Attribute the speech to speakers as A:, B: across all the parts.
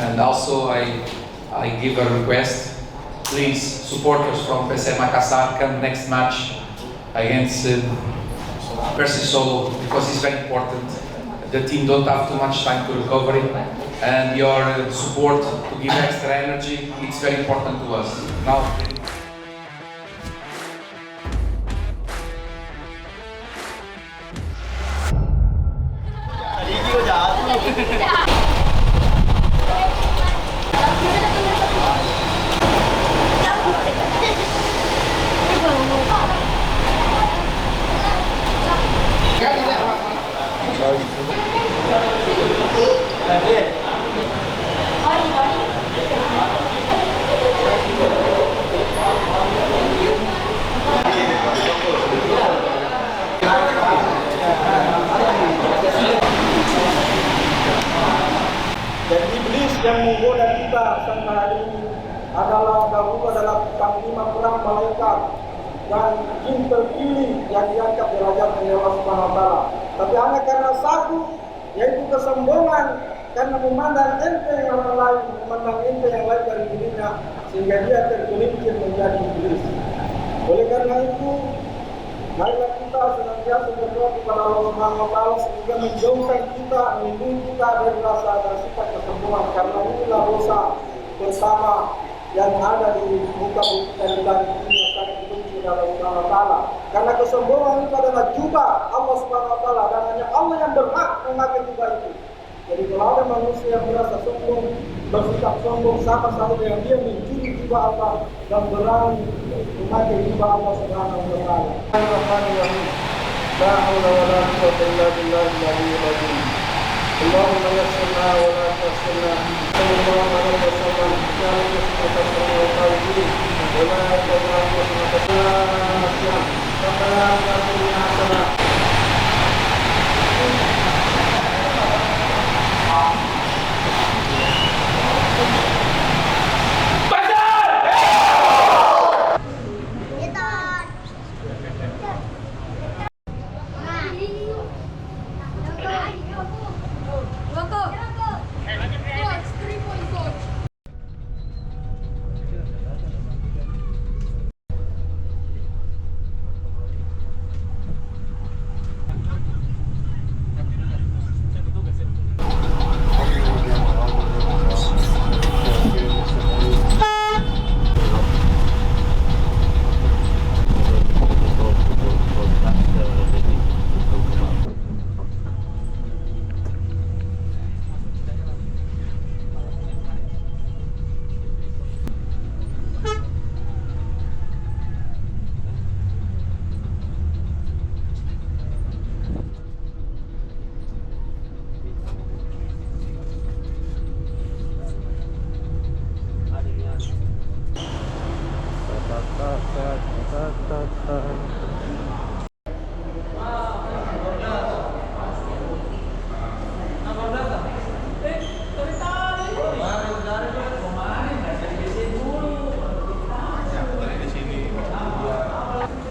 A: And also I give a request. Please support us from PC Makassar. Come next match against Persisolo because it's very important. The team don't have too much time to recover, and your support to give extra energy, it's very important to us. Now.
B: Dan iblis yang menggoda kita sampai hari ini adalah panglima perang malaikat dan jin terpilih yang diangkat derajat oleh Allah Subhanahu wa taala. Tapi hanya karena satu, yaitu kesombongan, karena memandang enteng orang lain, memandang enteng yang lain dari dirinya, sehingga dia tergelincir menjadi iblis. Oleh karena itu, marilah kita senantiasa berdoa kepada Allah Subhanahu wa taala sehingga menjauhkan kita, melindungi kita dari rasa dan sifat kesombongan, karena inilah dosa bersama yang ada di muka bumi dan di langit ini yang sangat dibenci oleh Allah Subhanahu wa taala. Karena kesombongan itu adalah jubah Allah Subhanahu wa taala dan hanya Allah yang berhak memakai jubah itu. Jadi kalau ada manusia yang merasa sombong, bersikap sombong, sama saja dengan dia mencuri jubah Allah dan berani memakai jubah Allah Subhanahu wa taala. Bismillahirrahmanirrahim. La haula wala quwwata illa billahil aliyyil azim. Allahumma yassirna wa la tu'assirna. Sallallahu alaihi wasallam. Ya Rasulullah sallallahu alaihi wasallam. Wa la tu'assirna.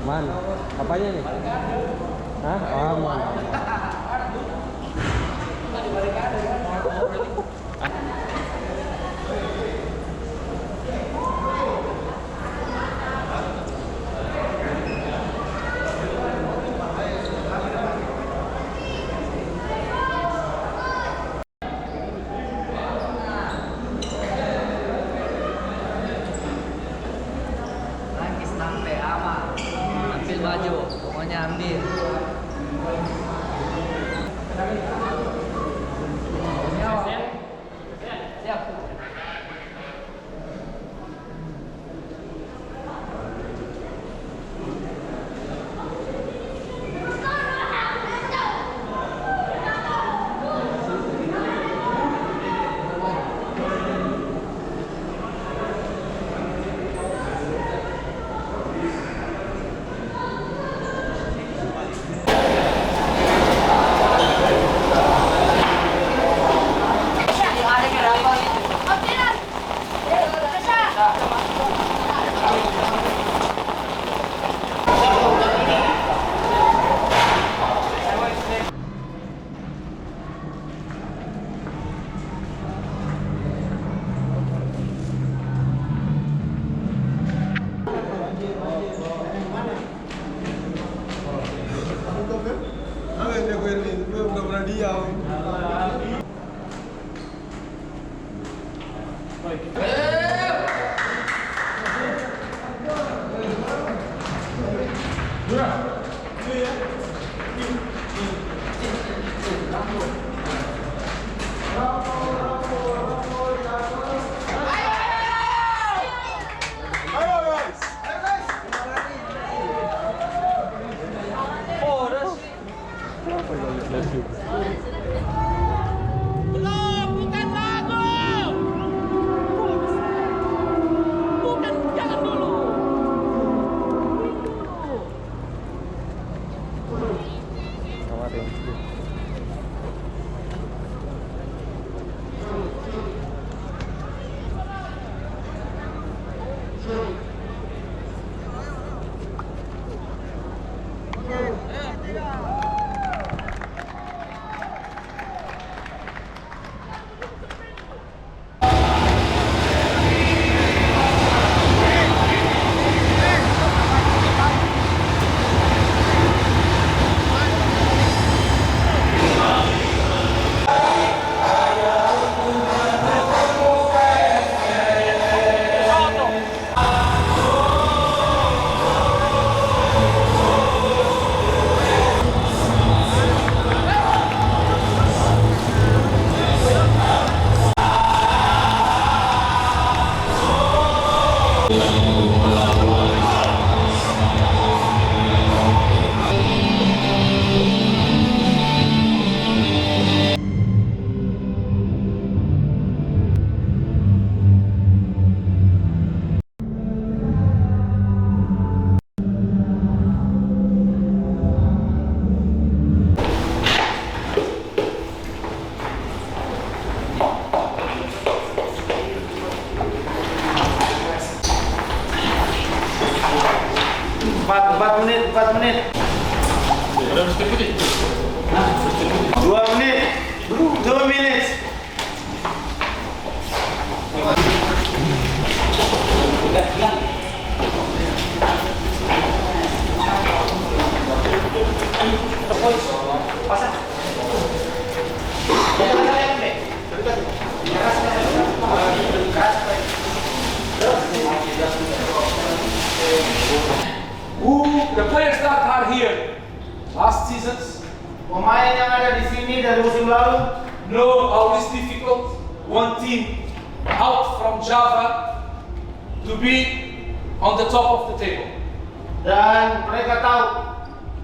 C: Man, apanya nih? Hah? Oh, man.
D: Baju, pokoknya ambil. Siap.
B: Empat menit. 2 menit. 2 menit.
A: The players that are here last seasons
B: Pemain yang ada di sini dari musim lalu
A: know how it's difficult one team out from Java to be on the top of the table.
B: dan mereka tahu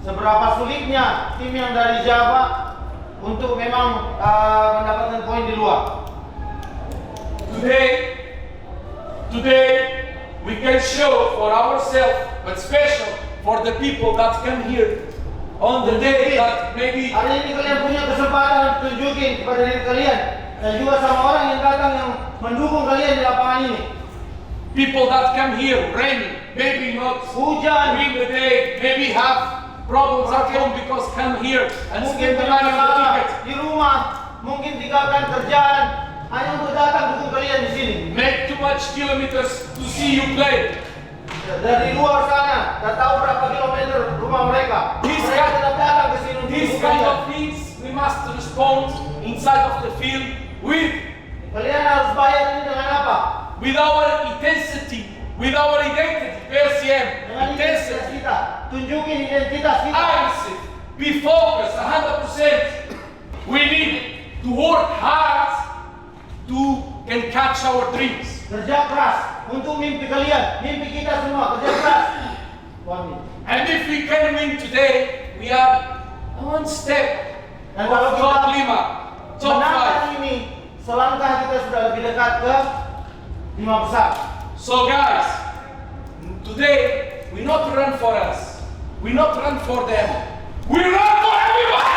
B: seberapa sulitnya tim yang dari Java untuk memang mendapatkan poin di luar.
A: Today we can show for ourselves, but special for the people that come here on the day that maybe
B: Hari ini kalian punya kesempatan tunjukin kepada diri kalian dan juga sama orang yang datang yang mendukung kalian di lapangan ini.
A: people that come here raining, maybe not
B: Hujan,
A: during the day, maybe have problems at home because come here and
B: mungkin
A: spend the
B: punya
A: money on the
B: masalah
A: ticket.
B: di rumah, mungkin tinggalkan kerjaan hanya untuk datang dukung kalian di sini.
A: Make too much kilometers to see you play.
B: Dari luar sana, tak tahu berapa kilometer rumah mereka. Mereka tetap datang ke sini untuk
A: These
B: dukung
A: kind
B: kalian.
A: of things we must respond inside of the field with
B: Kalian harus bayar ini dengan apa?
A: our intensity, with our identity, PSM,
B: Dengan identitas
A: intensity,
B: kita. Tunjukin identitas kita.
A: aggressive, be focused 100%. We need to work hard to can catch our dreams.
B: Kerja keras untuk mimpi kalian, mimpi kita semua. Kerja keras. One minute.
A: And if we can win today, we are one step
B: Dan
A: of
B: kalau
A: top
B: kita
A: 5, top 5.
B: menangkan ini, selangkah kita sudah lebih dekat ke 5 besar.
A: So guys, today we not run for us, we not run for them, we run for everybody.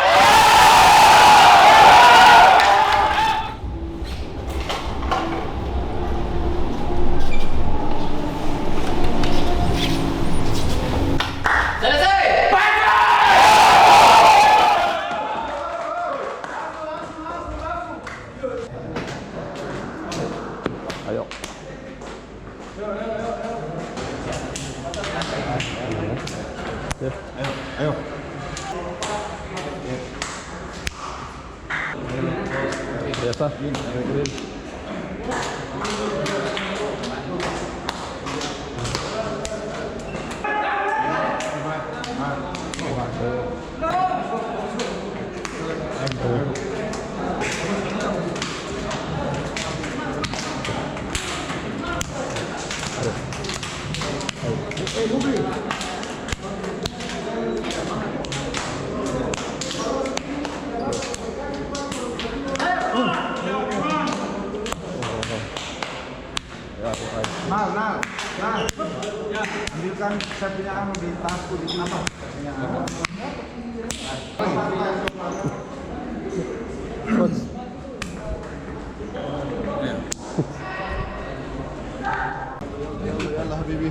C: Ayo. Ayo. Biasa.
E: Nah. Ambilkan saya punya anu di tasku di sini.
C: Coach.
E: Yalla habibi.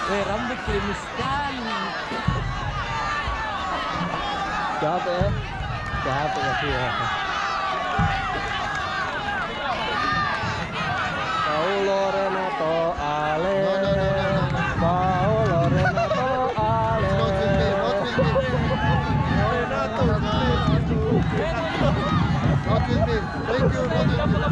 C: rambut klimis sekali. Capek ya? Capek ya. Paulo Renato Ale. Paulo Renato Ale.
E: Not with me. Thank you, not with me.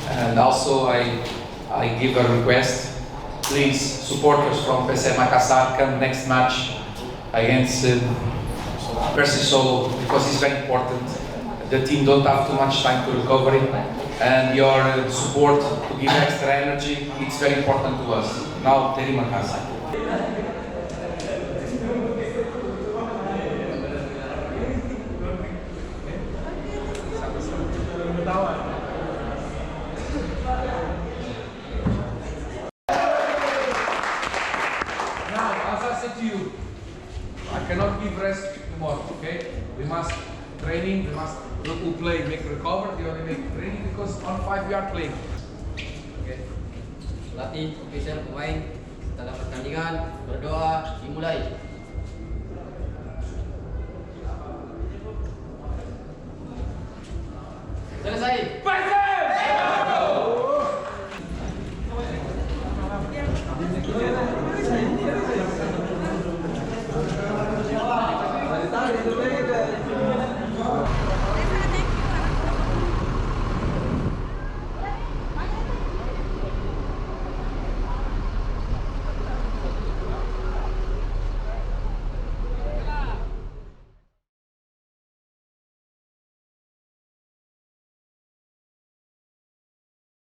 A: And also I give a request, please supporters from PC Makassar come next match against Persisolo because it's very important. The team don't have too much time to recover it, and your support to give extra energy, it's very important to us. Now, terima kasih. Now, as I said to you, I cannot give rest tomorrow, okay? We must training, we must look who play, make recover, they only make training because on 5 we are playing. Okay.
F: Pelatih, official, pemain, setelah pertandingan, berdoa, dimulai. Selesai.